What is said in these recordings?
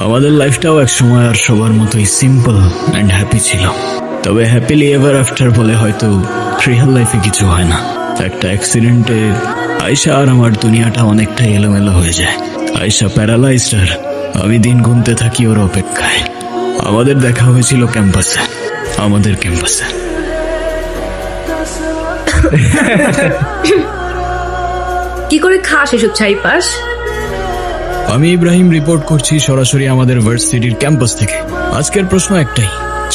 আমাদের লাইফটাও এক সময় আর সবার মতোই সিম্পল অ্যান্ড হ্যাপি ছিল। তবে হ্যাপিলি এভার আফটার বলে হয়তো রিয়েল লাইফে কিছু হয় না। একটা অ্যাক্সিডেন্টে আয়শা আর আমার দুনিয়াটা অনেকটা এলোমেলো হয়ে যায়। আয়শা প্যারালাইজড আর আমি দিন গুনতে থাকি ওর অপেক্ষায়। আমাদের দেখা হয়েছিল ক্যাম্পাসে, আমাদের ক্যাম্পাসে। কি করে খাস এসব ছাইপাস? আমি ইব্রাহিম রিপোর্ট করছি সরাসরি আমাদের ভার্সিটির ক্যাম্পাস থেকে। আজকের প্রশ্ন একটাই,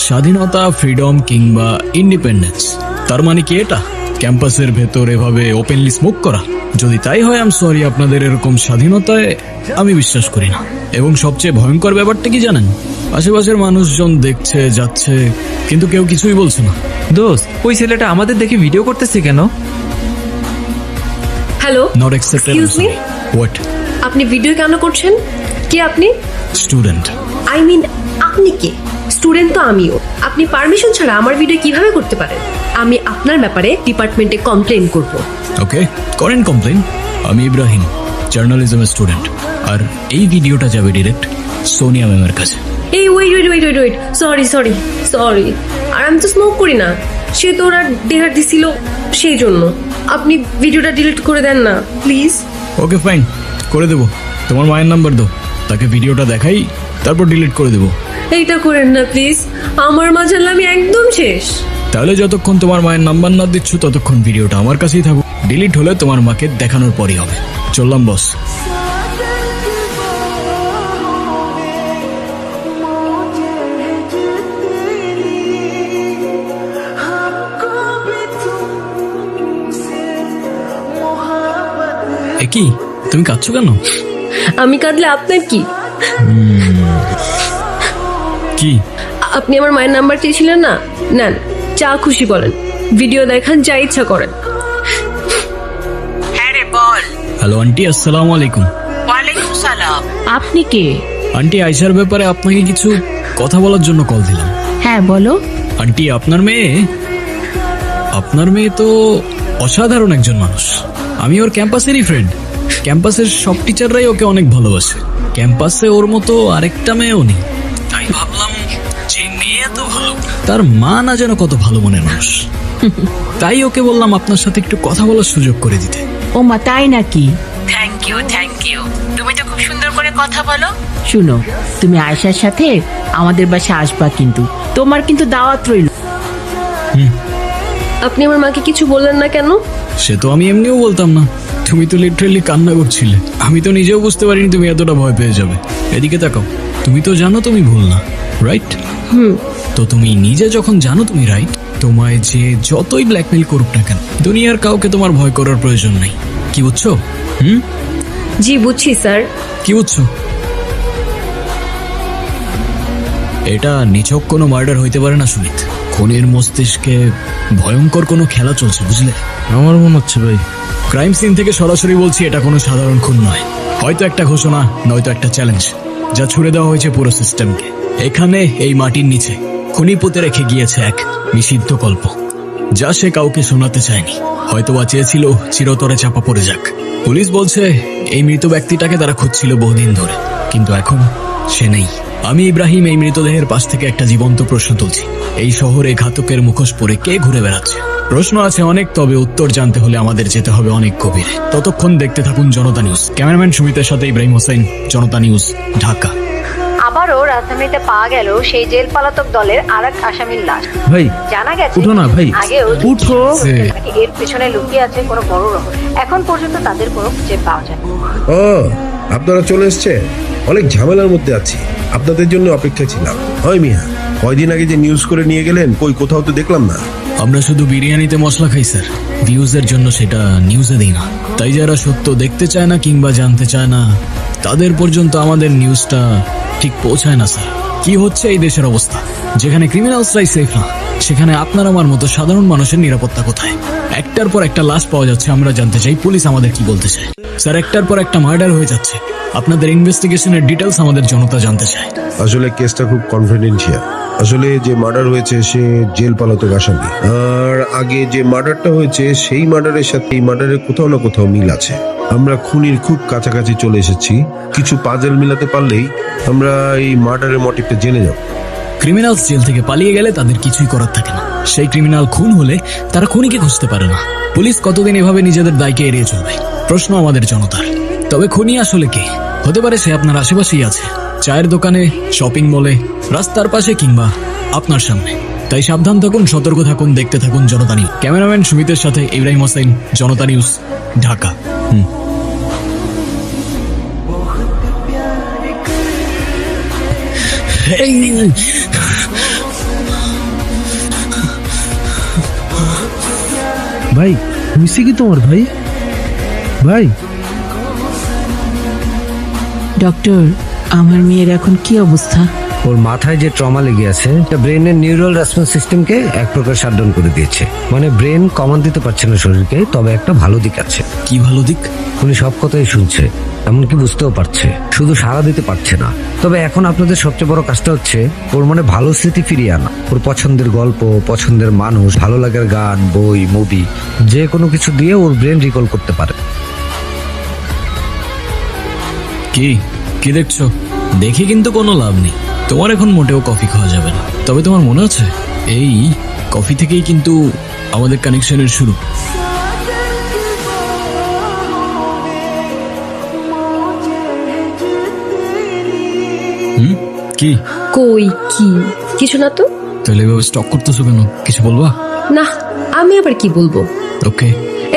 স্বাধীনতা, ফ্রিডম কিংবা ইন্ডিপেন্ডেন্স, তার মানে কি এটা ক্যাম্পাসের ভেতর এভাবে ওপেনলি স্মোক করা? যদি তাই হয় আম সরি, আপনাদের এরকম স্বাধীনতায় আমি বিশ্বাস করি না। এবং সবচেয়ে ভয়ঙ্কর ব্যাপারটা কি জানেন? আশেপাশের মানুষজন দেখছে যাচ্ছে কিন্তু কেউ কিছুই বলছে না। দোস্ত, ওই ছেলেটা আমাদের দেখে ভিডিও করতেছে কেন? Hello, not accepted. Excuse me, what? আপনি ভিডিও কেন করছেন? কে আপনি? স্টুডেন্ট। আই মিন আপনি কে? স্টুডেন্ট তো আমিও। আপনি পারমিশন ছাড়া আমার ভিডিও কিভাবে করতে পারেন? আমি আপনার ব্যাপারে ডিপার্টমেন্টে কমপ্লেন করব। ওকে, করেন কমপ্লেন। আমি ইব্রাহিম, জার্নালিজমের স্টুডেন্ট, আর এই ভিডিওটা যাবে ডিরেক্ট সোনিয়া ম্যামের কাছে। এই ওয়েট, সরি। আর আমি তো স্মোক করি না, সে তো ওরা ডেহার দিছিল সেই জন্য। আপনি ভিডিওটা ডিলিট করে দেন না প্লিজ। ওকে ফাইন, করে দেবো। তোমার মায়ের নাম্বার দাও, তাকে ভিডিওটা দেখাই, তারপর ডিলিট করে দেবো। এইটা করেন না প্লিজ, আমার মা জানলে আমি একদম শেষ। তাহলে যতক্ষণ তোমার মায়ের নাম্বার না দিচ্ছ ততক্ষণ ভিডিওটা আমার কাছেই থাকুক। ডিলিট হলে তোমার মাকে দেখানোর পরই হবে। চললাম বস। কি তুমি কাঁদছো কেন? আমি কাঁদলে আপনার কি? কি আপনি আমার মায়ের নাম্বার চেয়েছিলেন না? নেন, যা খুশি বলেন, ভিডিও দেখান, যা ইচ্ছা করেন। হ্যাঁ রে বল। হ্যালো আন্টি, আসসালামু আলাইকুম। ওয়ালাইকুম সালাম। আপনি কে? আন্টি, আয়শার ব্যাপারে আপনাকে কিছু কথা বলার জন্য কল দিলাম। হ্যাঁ বলো। আন্টি, আপনার মেয়ে তো অসাধারণ একজন মানুষ। আমি ওর ক্যাম্পাসেরই ফ্রেন্ড। ক্যাম্পাসের সব টিচাররাই ওকে অনেক ভালোবাসে। ক্যাম্পাসে ওর মতো আরেকটা মেয়েও নেই। তাই ভাবলাম যে মেয়ে এত ভালো, তার মা না যেন কত ভালো মনের মানুষ। তাই ওকে বললাম আপনার সাথে একটু কথা বলার সুযোগ করে দিতে। ও মা, তাই নাকি? Thank you. তুমি তো খুব সুন্দর করে কথা বলো। শুনো, তুমি আয়শার সাথে আমাদের বাসায় আসবা, কিন্তু তোমার কিন্তু দাওয়াত রইল। আপনি আমার মাকে কিছু বললেন না কেন? সে তো আমি এমনিও বলতাম না। তুমি তো লিটারেলি কান্না করছিলে। আমি তো নিজেও বুঝতে পারিনি তুমি এতটা ভয় পেয়ে যাবে। এদিকে তাকাও, তুমি তো জানো তুমি ভুল না, রাইট? তো তুমি নিজে যখন জানো তুমি রাইট, তোমায় যে যতই ব্ল্যাকমেইল করুক না কেন, দুনিয়ার কাউকে তোমার ভয় করার প্রয়োজন নেই। কি বুঝছো? জি বুঝছি স্যার। কি বুঝছো? এটা নিছক কোনো মার্ডার হইতে পারে না সুমিত। খুনের মস্তিষ্কে ভয়ঙ্কর কোনো খেলা চলছে, বুঝলে? আমার মনে হচ্ছে ভাই, ক্রাইম সিন থেকে সরাসরি বলছি, এটা কোনো সাধারণ খুন নয়। হয়তো একটা ঘোষণা, নয়তো একটা চ্যালেঞ্জ, যা ছুড়ে দেওয়া হয়েছে পুরো সিস্টেমকে। এখানে এই মাটির নিচে খুনি পুঁতে রেখে গিয়েছে এক নিষিদ্ধ গল্প, যা সে কাউকে শোনাতে চায়নি। হয়তো বা চেয়েছিল চিরতরে চাপা পড়ে যাক। পুলিশ বলছে এই মৃত ব্যক্তিটাকে তারা খুঁজছিল বহুদিন ধরে, কিন্তু এখন সে নেই। আমি ইব্রাহিম এই মৃতদেহের পাশ থেকে একটা জীবন্ত প্রশ্ন তুলছি। এই শহরে ঘাতকের মুখোশ পরে কে ঘুরে বেড়াচ্ছে? প্রশ্ন আছে অনেক, তবে উত্তর জানতে হলে আমাদের যেতে হবে অনেক গভীরে। ততক্ষণ দেখতে থাকুন জনতা নিউজ। ক্যামেরাম্যান সুমিতের সাথে ইব্রাহিম হোসেন, জনতা নিউজ, ঢাকা। আবারও রাজধানীতে পাওয়া গেল সেই জেল পলাতক দলের আরেক আসামির লাশ। ভাই জানা গেছে উঠো না ভাই, আগেও উঠো। এর পেছনে লুকিয়ে আছে কোনো বড় রহস্য। এখন পর্যন্ত তাদের কোনো খুঁজে পাওয়া যায়। ও, আপনারা চলে এসছেন। অনেক ঝামেলার মধ্যে আছি, আপনাদের জন্য অপেক্ষা ছিলাম। হয় মিয়া, কয়দিন আগে যে নিউজ করে নিয়ে গেলেন, কই কোথাও তো দেখলাম না। আমরা শুধু বিরিয়ানিতে মশলা খাই স্যার, ভিউজের জন্য সেটা নিউজে দিই না। তাই যারা সত্য দেখতে চায় না কিংবা জানতে চায় না, তাদের পর্যন্ত আমাদের নিউজটা ঠিক পৌঁছায় না স্যার। কি হচ্ছে এই দেশের অবস্থা? যেখানে ক্রিমিনালসরাই সেফ না, সেখানে আপনার আমার মতো সাধারণ মানুষের নিরাপত্তা কোথায়? একটার পর একটা লাশ পাওয়া যাচ্ছে, আমরা জানতে চাই পুলিশ আমাদের কি বলতে চায়। স্যার, একটার পর একটা মার্ডার হয়ে যাচ্ছে, আপনাদের ইনভেস্টিগেশনের ডিটেলস আমাদের জনতা জানতে চায়। আসলে কেসটা খুব কনফিডেন্সিয়াল। আসলে যে মার্ডার হয়েছে সে জেল পলাতক আসামি, আর আগে যে মার্ডারটা হয়েছে সেই মার্ডারের সাথে এই মার্ডারের কোথাও না কোথাও মিল আছে। আমরা খুনির খুব কাছাকাছি চলে এসেছি। কিছু পাজল মিলাতে পারলেই আমরা এই মার্ডারের মোটিভটা জেনে যাব। ক্রিমিনালস জেল থেকে পালিয়ে গেলে তাদের কিছুই করার থাকে না। সেই ক্রিমিনাল খুন হলে তারা খুনিকে খুঁজতে পারে না। পুলিশ কতদিন এভাবে নিজেদের দায়কে এড়িয়ে চলবে? প্রশ্ন আমাদের জনতার। তবে খুনি আসলে কে? হতে পারে সে আপনার আশেপাশেই আছে, চায়ের দোকানে, শপিং মলে, রাস্তার পাশে কিংবা আপনার সামনে। তাই সাবধান থাকুন, সতর্ক থাকুন, দেখতে থাকুন জনতা নিউজ। ক্যামেরাম্যান সুমিতের সাথে ইব্রাহিম হোসেন, জনতা নিউজ, ঢাকা। ভাই মিশে কি তোমার ভাই? ভাই ডক্টর, আমার মেয়ের এখন কি অবস্থা? ওর মাথায় যে ট্রমা লেগে আছে এটা ব্রেনের নিউরাল রেসপন্স সিস্টেমকে এক প্রকার শাটডাউন করে দিয়েছে। মানে ব্রেন কমান্ড দিতে পারছে না শরীরকে। তবে একটা ভালো দিক আছে। কি ভালো দিক? উনি সব কথাই শুনছে, এমনকি বুঝতেও পারছে, শুধু সাড়া দিতে পারছে না। তবে এখন আপনাদের সবচেয়ে বড় কাজটা হচ্ছে ওর মনে ভালো স্মৃতি ফিরিয়ে আনা। ওর পছন্দের গল্প, পছন্দের মানুষ, ভালো লাগার গান, বই, মুভি, যে কোনো কিছু দিয়ে ওর ব্রেন রিকল করতে পারে। কি কি দেখছো? দেখে কিন্তু কোনো লাভ নেই। তোমার এখন মোটেও কফি খাওয়া যাবে না। তবে তোমার মনে আছে, এই কফি থেকেই কিন্তু আমাদের কানেকশনের শুরু। কি কই কি? কিছু না তো। তাহলে এভাবে স্টক করতেছো কেন? কিছু বলবা? না, আমি আবার কি বলবো? ওকে।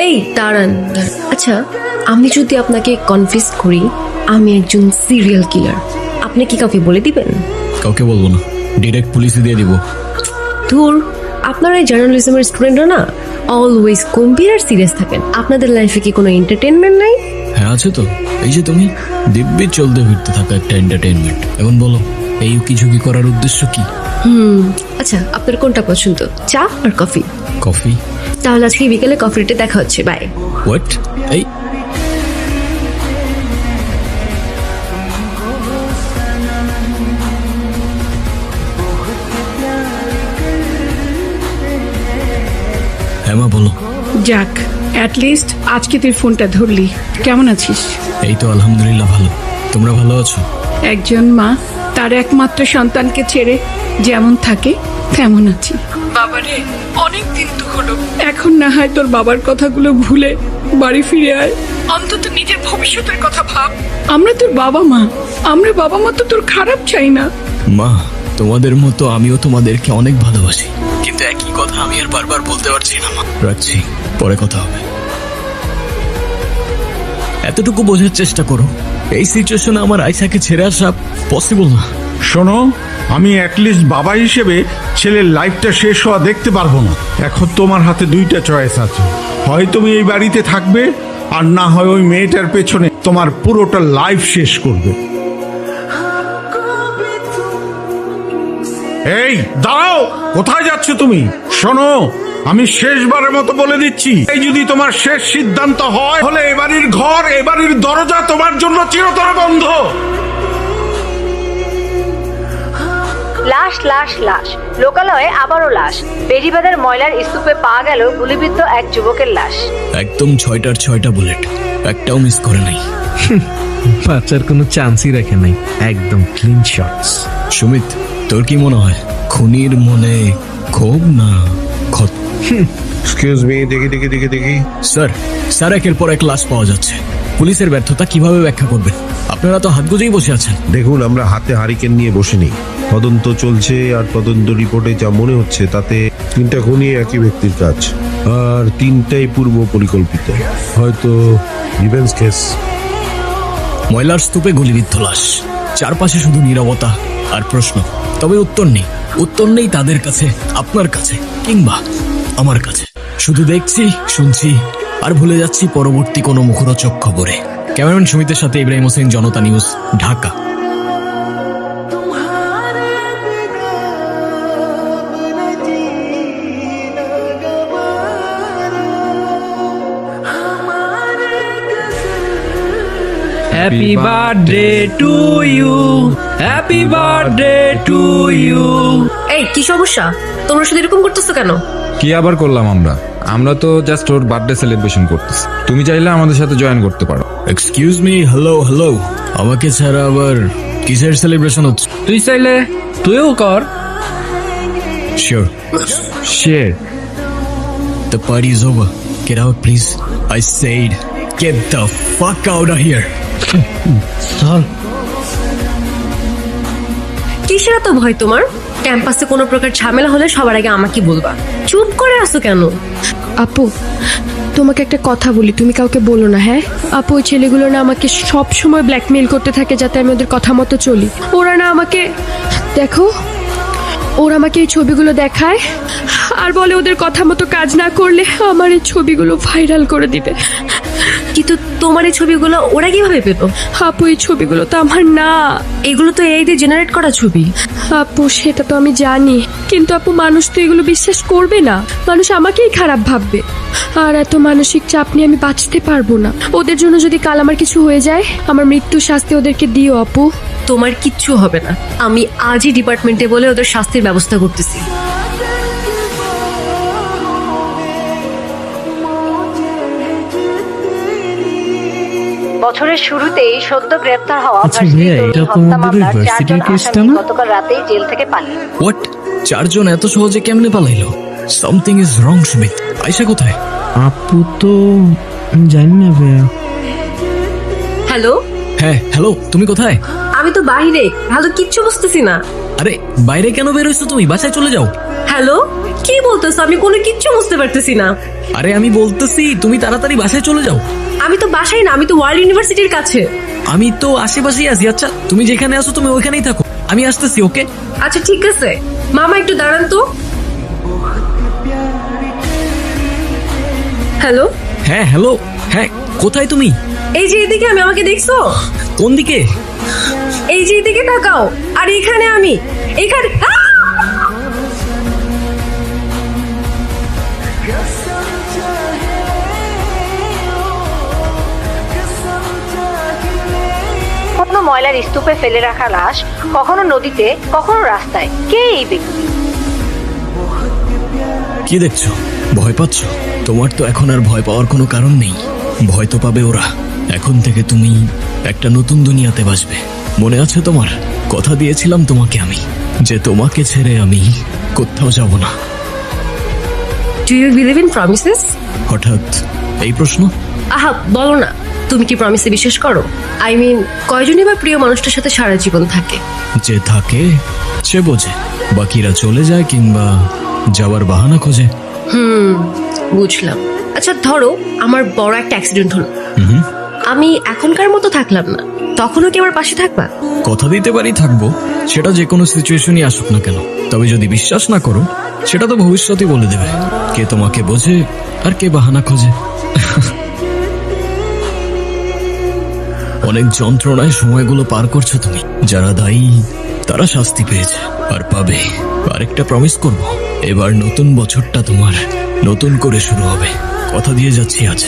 এই দাঁড়ান। আচ্ছা, আমি যদি আপনাকে কনফিউজ করি আমি একজন সিরিয়াল কিলার, আপনি কি কাউকে বলে দিবেন? কাউকে বলবো না, ডিরেক্ট পুলিশে দিয়ে দিব। ধুর, আপনারা এই জার্নালিজমের স্টুডেন্টরা না অলওয়েজ গম্ভীর আর সিরিয়াস থাকেন। আপনাদের লাইফে কি কোনো এন্টারটেনমেন্ট নাই? হ্যাঁ আছে তো, এই যে তুমি দিব্যি চলতে ফিরতে থাকা একটা এন্টারটেইনমেন্ট। এখন বলো, এই উকি করার উদ্দেশ্য কি? আচ্ছা, আপনার কোনটা পছন্দ, চা আর কফি? কফি। তাহলে আজকে বিকেলে কফি ডেটে দেখা হচ্ছে, বাই। হোয়াট? এই হ্যাঁ মা, বলো। যাক, অ্যাটলিস্ট আজকে তুই ফোনটা ধরলি। কেমন আছিস? এই তো আলহামদুলিল্লাহ ভালো। তোমরা ভালো আছো? একজন মা তার একমাত্র সন্তানকে ছেড়ে যেমন থাকে তেমন আছি। বাবারে, অনেক দিন তো হলো। এখন না হয় তোর বাবার কথাগুলো ভুলে বাড়ি ফিরে আয়। অন্তত নিজের ভবিষ্যতের কথা ভাব। আমরা তোর বাবা মা, আমরা বাবা মা তো তোর খারাপ চাই না। মা, তোমাদের মতো আমিও তোমাদেরকে অনেক ভালোবাসি, কিন্তু একই কথা আমি আর বারবার বলতে পারছি না। মা, রাখছি, পরে কথা হবে। এতটুকু বোঝার চেষ্টা করো, এই সিচুয়েশনে আমার আয়সাকে ছেড়ে আসা পসিবল না। শোনো, আমি অ্যাটলিস্ট বাবা হিসেবে ছেলের লাইফটা শেষ হওয়া দেখতে পারবো না। এখন তোমার হাতে দুইটা চয়েস আছে, হয় তুমি এই বাড়িতে থাকবে আর না হয় ওই মেয়েটার পেছনে তোমার পুরোটা লাইফ শেষ করবে। এই দাঁড়াও, কোথায় যাচ্ছ তুমি? শোনো, আমি শেষবারের মতো বলে দিচ্ছি, এই যদি তোমার শেষ সিদ্ধান্ত হয় হলে এ বাড়ির ঘর, এ বাড়ির দরজা তোমার জন্য চিরতরে বন্ধ। লাশ লাশ লাশ, লোকালয়ে আবারও লাশ। বেড়িবাঁধের ময়লার স্তূপে পাওয়া গেল গুলিবিদ্ধ এক যুবকের লাশ। একদম 6টার 6টা বুলেট, একটাও মিস করে নাই। বাচ্চার কোনো চান্সই রাখে নাই, একদম ক্লিন শটস। সুমিত, তোর কি মনে হয় খুনির মনে ক্ষোভ না ক্ষত? এক্সকিউজ মি, দেখি। স্যার একের পর এক লাশ পাওয়া যাচ্ছে। পুলিশের ব্যর্থতা কিভাবে ব্যাখ্যা করবেন? আপনারা তো হাত গুজেই বসে আছেন। দেখুন, আমরা হাতে হারিকেন নিয়ে বসে নেই। তদন্ত চলছে, আর তদন্ত রিপোর্টে যা মনে হচ্ছে তাতে 3টা খুনই একই ব্যক্তির কাজ, আর 3টাই পূর্ব পরিকল্পিত। হয়তো রিভেঞ্জ কেস। ময়লার স্তূপে গুলিবিদ্ধ লাশ, চারপাশে শুধু নীরবতা আর প্রশ্ন। তবে উত্তর নেই তাদের কাছে, আপনার কাছে কিংবা আমার কাছে। শুধু দেখছি, শুনছি আর ভুলে যাচ্ছি পরবর্তী কোনো মুখরোচক খবরে। ক্যামেরাম্যান সুমিতের সাথে Ibrahim Hossain, Janata news, Dhaka. Happy birthday to you, happy birthday to you. এই কি সমস্যা? তোমরা শুধু এরকম করতেছো কেন? কি আবার করলাম আমরা তো জাস্ট ওর বার্থডে সেলিব্রেশন করতেছি। তুমি চাইলে আমাদের সাথে জয়েন করতে পারো। এক্সকিউজ মি, হ্যালো হ্যালো, আমাকে ছাড়া আবার কিসের সেলিব্রেশন হচ্ছে? তুই চাইলে তুইও কর। Sure, Sher the party is over. Get out, please. I said, get the fuck out of here. চল। কিসের এত ভয় তোমার? ক্যাম্পাসে কোনো প্রকার ঝামেলা হলে সবার আগে আমাকে বলবা। চুপ করে আসো কেন? আপু তোমাকে একটা কথা বলি, তুমি কাউকে বলো না, হ্যাঁ? আপু ওই ছেলেগুলো না আমাকে সব সময় ব্ল্যাকমেইল করতে থাকে যাতে আমি ওদের কথা মতো চলি। ওরা না আমাকে, দেখো, ওরা আমাকে এই ছবিগুলো দেখায় আর বলে ওদের কথা মতো কাজ না করলে আমার এই ছবিগুলো ভাইরাল করে দিবে। কিন্তু তোমার এই ছবিগুলো ওরা কিভাবে পেলো? আপু এই ছবিগুলো তো আমার না, এগুলো তো এই দিয়ে জেনারেট করা ছবি। আপু সেটা তো আমি জানি, কিন্তু আপু মানুষ তো এগুলো বিশ্বাস করবে না, মানুষ আমাকেই খারাপ ভাববে। আর এত মানসিক চাপ নিয়ে আমি বাঁচতে পারবো না। ওদের জন্য যদি কাল আমার কিছু হয়ে যায়, আমার মৃত্যুর শাস্তি ওদেরকে দিও আপু। তোমার কিচ্ছু হবে না, আমি আজই ডিপার্টমেন্টে বলে ওদের শাস্তির ব্যবস্থা করতেছি। বছরের শুরুতেই সদ্য গ্রেপ্তার হওয়া আচ্ছা ভার্সিটি ভাইয়া, তরুণী এটা তো হত্যা আমাদের মামলার ভার্সিটির 4 জন কেসটা আসামি না? গতকাল রাতেই জেল থেকে পালিয়ে। হোয়াট? 4 জন এত সহজে কেমনে পালাইলো? Something is wrong Sumit. Ayesha কোথায়? আপু তো জানি না ভাইয়া। হ্যালো, হ্যাঁ হ্যালো, তুমি কোথায়? আমি তো বাইরে, ভালো কিচ্ছু বুঝতেছি না। আরে বাইরে কেন বেরোইছো তুমি? বাসায় চলে যাও। হ্যালো, কি বলতেছো? আমি কোনো কিচ্ছু বুঝতে পারতেছি না। আরে আমি বলতেছি তুমি তাড়াতাড়ি বাসায় চলে যাও। আমি তো বাসায় না, আমি তো ওয়ার্ল্ড ইউনিভার্সিটির কাছে। আমি তো আশেপাশেই আছি। আচ্ছা তুমি যেখানে আছো তুমি ওইখানেই থাকো, আমি আসতেছি। ওকে আচ্ছা ঠিক আছে, মামা একটু দাঁড়ান তো। হ্যালো, হ্যাঁ হ্যালো, হ্যাঁ কোথায় তুমি? এই যে এদিকে আমি, আমাকে দেখছো? কোন দিকে? এই যে এদিকে তাকাও। আর এখানে আমি, এখানে। কোনো ময়লার স্তূপে ফেলে রাখা লাশ, কখনো নদীতে, কখনো রাস্তায়। কে এই ব্যক্তি? কি দেখছো? ভয় পাচ্ছ? তোমার তো এখন আর ভয় পাওয়ার কোনো কারণ নেই। ভয় তো পাবে ওরা। এখন থেকে তুমি একটা নতুন দুনিয়াতে বাসবে। মনে আছে তোমার? কথা দিয়েছিলাম তোমাকে আমি, যে তোমাকে ছেড়ে আমি কোথাও যাব না। Do you believe in promises? হঠাৎ এই প্রশ্ন? আহা বলো না, তুমি কি প্রমিসে বিশ্বাস করো? আই মিন, কয়জনই বা প্রিয় মানুষটার সাথে সারা জীবন থাকে? যে থাকে সে বোঝে, বাকিরা চলে যায় কিংবা যাওয়ার বাহানা খোঁজে। বুঝলাম। আচ্ছা ধরো আমার বড় একটা অ্যাক্সিডেন্ট হলো, আমি এখনকার মতো থাকলাম না, তখনও কি আমার পাশে থাকবা? কথা দিতে পারি থাকবো, সেটা যে কোনো সিচুয়েশনই আসুক না কেন। তবে যদি বিশ্বাস না করো, সেটা তো ভবিষ্যতই বলে দেবে কে তোমাকে বোঝে আর কে বাহানা খোঁজে। অনেক যন্ত্রণায় সময়গুলো পার করছো তুমি। যারা দায়ী তারা শাস্তি পেয়েছে আর পাবে। আরেকটা প্রমিস করব, এবার নতুন বছরটা তোমার নতুন করে শুরু হবে। কথা দিয়ে যাচ্ছি আজ।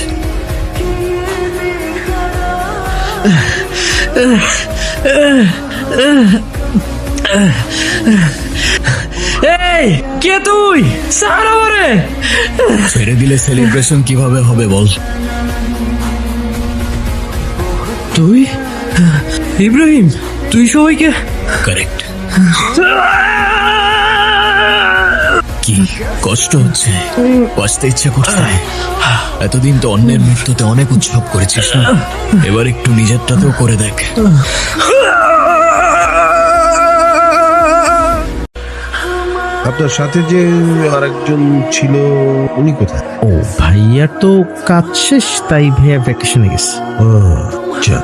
এই কে তুই? সারা আমারে ছেড়ে দিলে সেলিব্রেশন কিভাবে হবে বল? তুই ইব্রাহিম, তুই সবাইকে? কারেক্ট। কি কষ্ট হচ্ছে? বাঁচতে ইচ্ছে করছে? এতদিন তো অন্যের মৃত্যুতে অনেক উৎসব করেছিস না, এবার একটু নিজেরটাতেও করে দেখ। আপনার সাথে যে আরেকজন ছিল উনি কোথায়? ও ভাইয়া তো কাজ শেষ, তাই ভাইয়া ভ্যাকেশনে গেছে। আচ্ছা,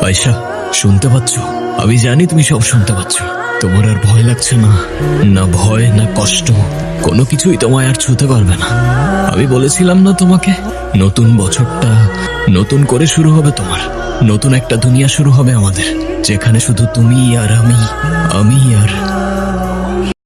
আয়শা শুনতে পাচ্ছ? আমি জানি তুমি সব শুনতে পাচ্ছ। তোমার আর ভয় লাগছে না? না ভয় না কষ্ট, কোনো কিছুই তোমায় আর ছুঁতে পারবে না। আমি বলেছিলাম না তোমাকে, নতুন বছরটা নতুন করে শুরু হবে তোমার। নতুন একটা দুনিয়া শুরু হবে আমাদের, যেখানে শুধু তুমি আর আমি আর